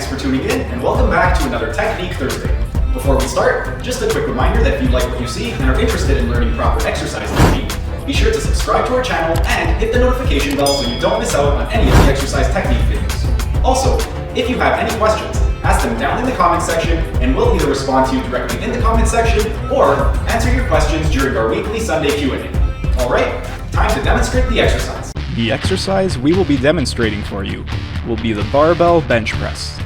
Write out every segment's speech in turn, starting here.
Thanks for tuning in, and welcome back to another Technique Thursday. Before we start, just a quick reminder that if you like what you see and are interested in learning proper exercise technique, be sure to subscribe to our channel and hit the notification bell so you don't miss out on any of the exercise technique videos. Also, if you have any questions, ask them down in the comment section and we'll either respond to you directly in the comment section or answer your questions during our weekly Sunday Q&A. Alright, time to demonstrate the exercise. The exercise we will be demonstrating for you will be the Barbell Bench Press.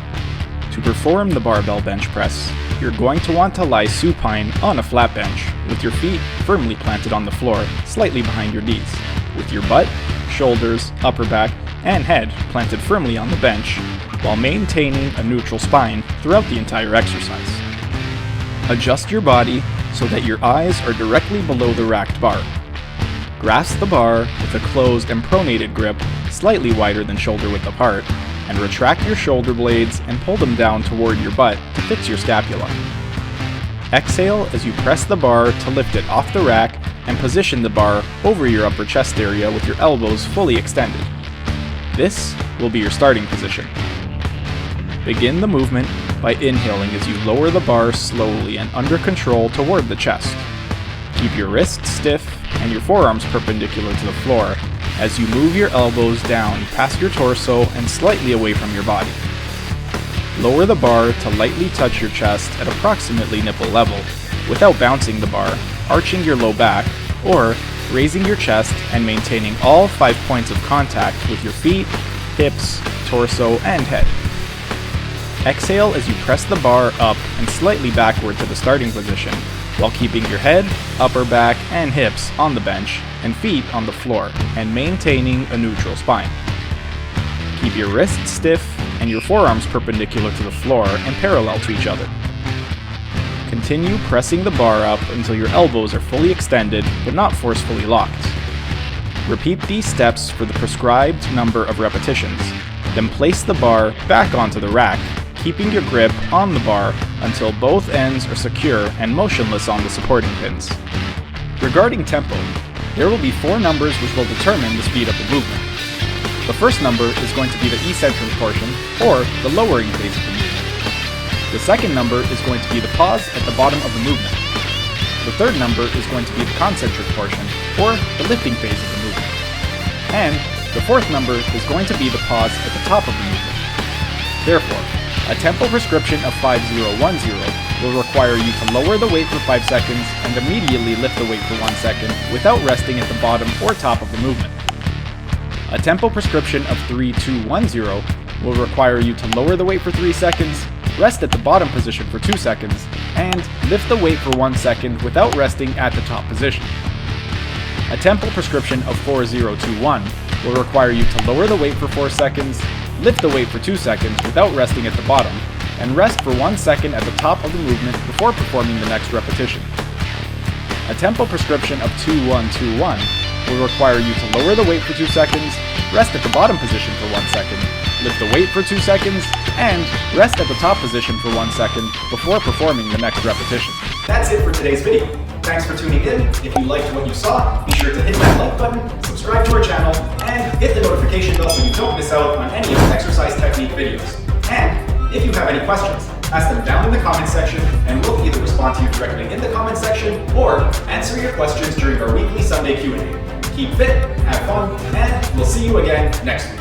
To perform the Barbell Bench Press, you're going to want to lie supine on a flat bench with your feet firmly planted on the floor, slightly behind your knees, with your butt, shoulders, upper back, and head planted firmly on the bench while maintaining a neutral spine throughout the entire exercise. Adjust your body so that your eyes are directly below the racked bar. Grasp the bar with a closed and pronated grip slightly wider than shoulder width apart, and retract your shoulder blades and pull them down toward your butt to fix your scapula. Exhale as you press the bar to lift it off the rack and position the bar over your upper chest area with your elbows fully extended. This will be your starting position. Begin the movement by inhaling as you lower the bar slowly and under control toward the chest. Keep your wrists stiff and your forearms perpendicular to the floor as you move your elbows down past your torso and slightly away from your body. Lower the bar to lightly touch your chest at approximately nipple level without bouncing the bar, arching your low back, or raising your chest and maintaining all 5 points of contact with your feet, hips, torso, and head. Exhale as you press the bar up and slightly backward to the starting position, while keeping your head, upper back, and hips on the bench and feet on the floor, and maintaining a neutral spine. Keep your wrists stiff and your forearms perpendicular to the floor and parallel to each other. Continue pressing the bar up until your elbows are fully extended but not forcefully locked. Repeat these steps for the prescribed number of repetitions, then place the bar back onto the rack, keeping your grip on the bar until both ends are secure and motionless on the supporting pins. Regarding tempo, there will be 4 numbers which will determine the speed of the movement. The first number is going to be the eccentric portion, or the lowering phase of the movement. The second number is going to be the pause at the bottom of the movement. The third number is going to be the concentric portion, or the lifting phase of the movement. And the fourth number is going to be the pause at the top of the movement. Therefore, a tempo prescription of 5010 will require you to lower the weight for 5 seconds and immediately lift the weight for 1 second without resting at the bottom or top of the movement. A tempo prescription of 3210 will require you to lower the weight for 3 seconds, rest at the bottom position for 2 seconds, and lift the weight for 1 second without resting at the top position. A tempo prescription of 4021 will require you to lower the weight for 4 seconds, lift the weight for 2 seconds without resting at the bottom, and rest for 1 second at the top of the movement before performing the next repetition. A tempo prescription of 2121 will require you to lower the weight for 2 seconds, rest at the bottom position for 1 second, lift the weight for 2 seconds, and rest at the top position for 1 second before performing the next repetition. That's it for today's video. Thanks for tuning in. If you liked what you saw, be sure to hit that like button, subscribe to our channel, and hit the notification bell so you don't miss out on any of the exercise technique videos. And if you have any questions, ask them down in the comment section and we'll either respond to you directly in the comment section or answer your questions during our weekly Sunday Q&A. Keep fit, have fun, and we'll see you again next week.